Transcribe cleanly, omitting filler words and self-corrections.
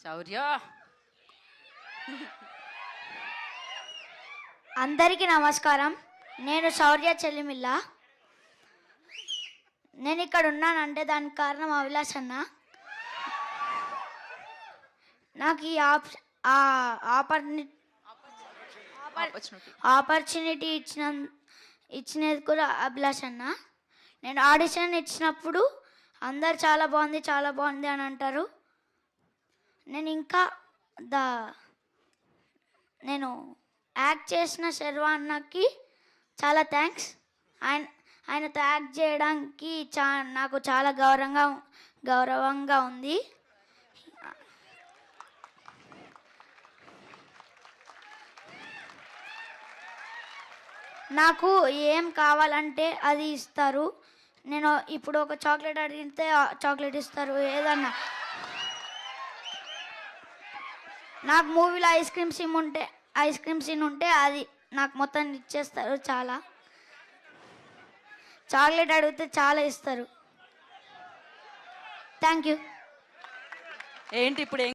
శౌర్య. అందరికీ నమస్కారం. నేను శౌర్య చెల్లిమిల్ల. నేను ఇక్కడ ఉన్నానంటే దానికి కారణం అభిలాష్ అన్న. నాకు ఈ ఆపర్చునిటీ ఇచ్చినది కూడా అభిలాష్ అన్న. నేను ఆడిషన్ ఇచ్చినప్పుడు అందరు చాలా బాగుంది అని అంటారు. నేను యాక్ట్ చేసిన శర్వా అన్నకి చాలా థ్యాంక్స్. ఆయనతో యాక్ట్ చేయడానికి నాకు చాలా గౌరవంగా ఉంది. నాకు ఏం కావాలంటే అది ఇస్తారు. నేను ఇప్పుడు ఒక చాక్లెట్ అడిగితే చాక్లెట్ ఇస్తారు. ఏదన్నా నాకు మూవీలో ఐస్ క్రీమ్ సీన్ ఉంటే అది నాకు మొత్తం ఇచ్చేస్తారు. చాలా చాక్లెట్ అడిగితే చాలా ఇస్తారు. Thank you. ఏంటి ఇప్పుడు